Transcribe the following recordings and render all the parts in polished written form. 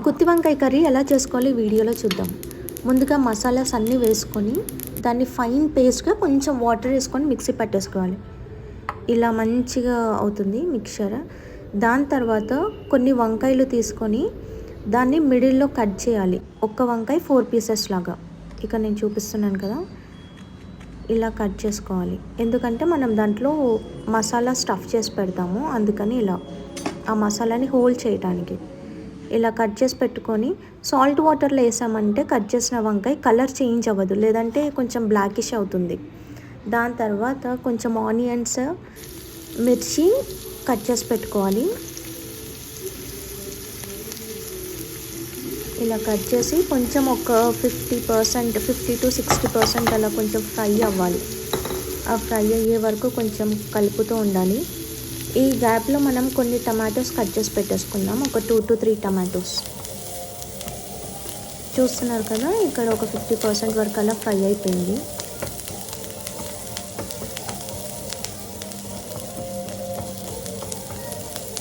గుత్తి వంకాయ కర్రీ ఎలా చేసుకోవాలి వీడియోలో చూద్దాం. ముందుగా మసాలాస్ అన్నీ వేసుకొని దాన్ని ఫైన్ పేస్ట్గా కొంచెం వాటర్ వేసుకొని మిక్సీ పట్టేసుకోవాలి. ఇలా మంచిగా అవుతుంది మిక్చర్. దాని తర్వాత కొన్ని వంకాయలు తీసుకొని దాన్ని మిడిల్లో కట్ చేయాలి. ఒక్క వంకాయ 4 పీసెస్ లాగా. ఇక నేను చూపిస్తున్నాను కదా, ఇలా కట్ చేసుకోవాలి. ఎందుకంటే మనం దాంట్లో మసాలా స్టఫ్ చేసి పెడతాము, అందుకని ఇలా ఆ మసాలాని హోల్డ్ చేయడానికి ఇలా కట్ చేసి పెట్టుకొని సాల్ట్ వాటర్లో వేసామంటే కట్ చేసిన వంకాయ కలర్ చేంజ్ అవ్వదు, లేదంటే కొంచెం బ్లాకిష్ అవుతుంది. దాని తర్వాత కొంచెం ఆనియన్స్, మిర్చి కట్ చేసి పెట్టుకోవాలి. ఇలా కట్ చేసి కొంచెం ఒక 50 to 60% అలా కొంచెం ఫ్రై అవ్వాలి. ఆ ఫ్రై అయ్యే వరకు కొంచెం కలుపుతూ ఉండాలి. ఈ గ్యాప్లో మనం కొన్ని టమాటోస్ కట్ చేసి పెట్టేసుకుందాం. ఒక 2 to 3 టమాటోస్ చూస్తున్నారు కదా, ఇక్కడ ఒక 50% వరకు అలా ఫ్రై అయిపోయింది.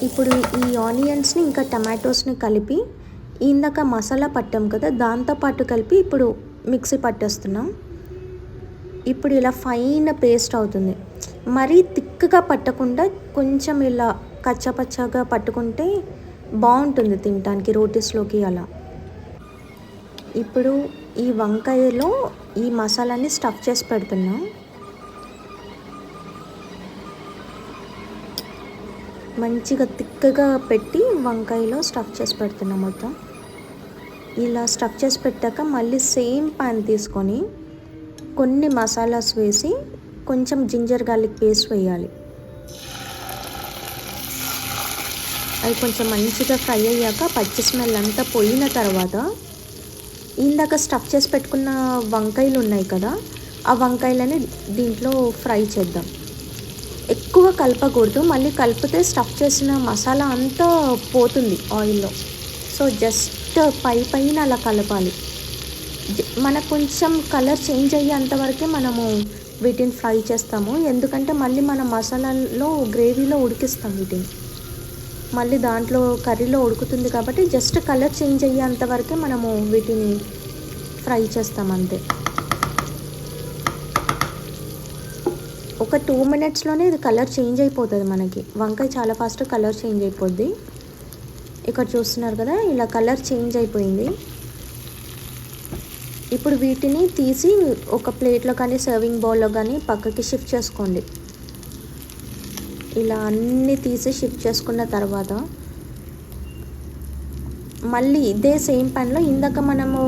ఇప్పుడు ఈ ఆనియన్స్ని ఇంకా టమాటోస్ని కలిపి ఇందాక మసాలా పట్టాం కదా, దాంతోపాటు కలిపి ఇప్పుడు మిక్సీ పట్టేస్తున్నాం. ఇప్పుడు ఇలా ఫైన్ పేస్ట్ అవుతుంది. మరీ థిక్గా పట్టకుండా కొంచెం ఇలా కచ్చపచ్చగా పట్టుకుంటే బాగుంటుంది తినడానికి రోటీస్లోకి అలా. ఇప్పుడు ఈ వంకాయలో ఈ మసాలాని స్టఫ్ చేసి పెడుతున్నాం. మంచిగా థిక్గా పెట్టి వంకాయలో స్టఫ్ చేసి పెడుతున్నాం మొత్తం. ఇలా స్టఫ్ చేసి పెట్టాక మళ్ళీ సేమ్ పాన్ తీసుకొని కొన్ని మసాలాస్ వేసి కొంచెం జింజర్ గార్లిక్ పేస్ట్ వేయాలి. అవి కొంచెం మంచిగా ఫ్రై అయ్యాక పచ్చి స్మెల్ అంతా పోయిన తర్వాత ఇందాక స్టఫ్ చేసి పెట్టుకున్న వంకాయలు ఉన్నాయి కదా, ఆ వంకాయలని దీంట్లో ఫ్రై చేద్దాం. ఎక్కువ కలపకూడదు, మళ్ళీ కలిపితే స్టఫ్ చేసిన మసాలా అంతా పోతుంది ఆయిల్లో. సో జస్ట్ పైన అలా కలపాలి. మనకు కొంచెం కలర్ చేంజ్ అయ్యేంతవరకే మనము వీటిని ఫ్రై చేస్తాము, ఎందుకంటే మళ్ళీ మనం మసాలాలో గ్రేవీలో ఉడికిస్తాం వీటిని. మళ్ళీ దాంట్లో కర్రీలో ఉడుకుతుంది కాబట్టి జస్ట్ కలర్ చేంజ్ అయ్యేంతవరకే మనము వీటిని ఫ్రై చేస్తాం అంతే. ఒక 2 minutesలోనే ఇది కలర్ చేంజ్ అయిపోతుంది. మనకి వంకాయ చాలా ఫాస్ట్ కలర్ చేంజ్ అయిపోద్ది. ఇక్కడ చూస్తున్నారు కదా, ఇలా కలర్ చేంజ్ అయిపోయింది. ఇప్పుడు వీటిని తీసి ఒక ప్లేట్లో కానీ సర్వింగ్ బౌల్లో కానీ పక్కకి షిఫ్ట్ చేసుకోండి. ఇలా అన్నీ తీసి షిఫ్ట్ చేసుకున్న తర్వాత మళ్ళీ ఇదే సేమ్ ప్యాన్లో ఇందాక మనము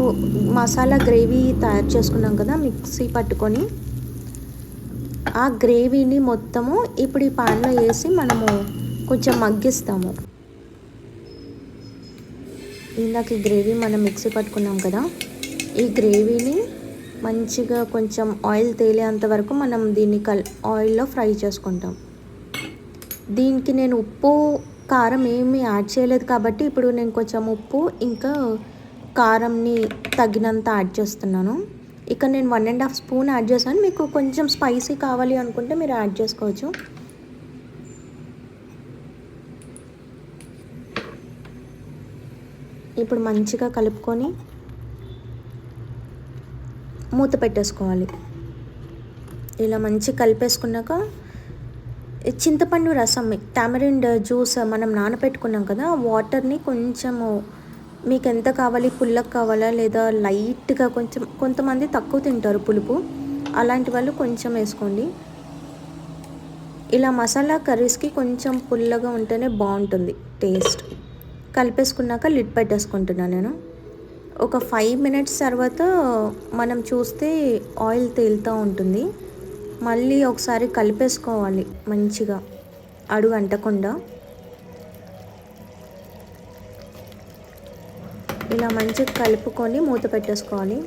మసాలా గ్రేవీ తయారు చేసుకున్నాం కదా మిక్సీ పట్టుకొని, ఆ గ్రేవీని మొత్తము ఇప్పుడు ఈ ప్యాన్లో వేసి మనము కొంచెం మగ్గిస్తాము. ఇందాక ఈ గ్రేవీ మనం మిక్సీ పట్టుకున్నాం కదా, ఈ గ్రేవీని మంచిగా కొంచెం ఆయిల్ తేలేంత వరకు మనం దీన్ని ఆయిల్లో ఫ్రై చేసుకుంటాం. దీనికి నేను ఉప్పు కారం ఏమీ యాడ్ చేయలేదు కాబట్టి ఇప్పుడు నేను కొంచెం ఉప్పు ఇంకా కారంని తగినంత యాడ్ చేస్తున్నాను. ఇక్కడ నేను 1.5 స్పూన్ యాడ్ చేశాను. మీకు కొంచెం స్పైసీ కావాలి అనుకుంటే మీరు యాడ్ చేసుకోవచ్చు. ఇప్పుడు మంచిగా కలుపుకొని మూత పెట్టేసుకోవాలి. ఇలా మంచి కలిపేసుకున్నాక చింతపండు రసం, టామరిండ్ జ్యూస్ మనం నానబెట్టుకున్నాం కదా, వాటర్ని కొంచెము మీకు ఎంత కావాలి, పుల్లకి కావాలా లేదా లైట్గా, కొంచెం కొంతమంది తక్కువ తింటారు పులుపు, అలాంటి వాళ్ళు కొంచెం వేసుకోండి. ఇలా మసాలా కర్రీస్కి కొంచెం పుల్లగా ఉంటేనే బాగుంటుంది టేస్ట్. కలిపేసుకున్నాక లిడ్ పెట్టేసుకుంటున్నాను నేను. ఒక 5 minutes తర్వాత మనం చూస్తే ఆయిల్ తేలుతూ ఉంటుంది. మళ్ళీ ఒకసారి కలిపేసుకోవాలి మంచిగా అడుగు అంటకుండా. ఇలా మంచిగా కలుపుకొని మూత పెట్టేసుకోవాలి.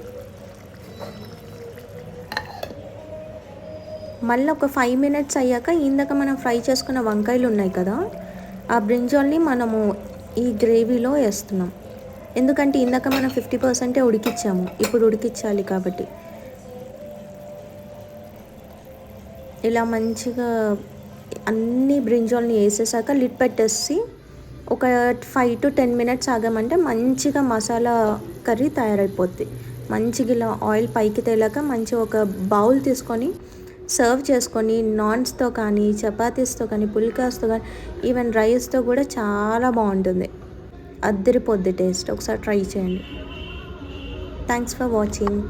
మళ్ళీ ఒక 5 minutes అయ్యాక ఇందాక మనం ఫ్రై చేసుకున్న వంకాయలు ఉన్నాయి కదా, ఆ బ్రింజాల్ని మనము ఈ గ్రేవీలో వేస్తున్నాం. ఎందుకంటే ఇందాక మనం 50% ఉడికిచ్చాము, ఇప్పుడు ఉడికించాలి కాబట్టి. ఇలా మంచిగా అన్ని బ్రింజాల్ని వేసేసాక లిడ్ పెట్టేసి ఒక 5 to 10 మినిట్స్ ఆగామంటే మంచిగా మసాలా కర్రీ తయారైపోద్ది. మంచిగా ఇలా ఆయిల్ పైకి తేలాక మంచిగా ఒక బౌల్ తీసుకొని సర్వ్ చేసుకొని నాన్స్‌తో కానీ, చపాతీస్‌తో కానీ, పుల్కాస్‌తో కానీ, ఈవెన్ రైస్‌తో కూడా చాలా బాగుంటుంది. అద్దిరిపోద్ది టేస్ట్. ఒకసారి ట్రై చేయండి. Thanks for watching.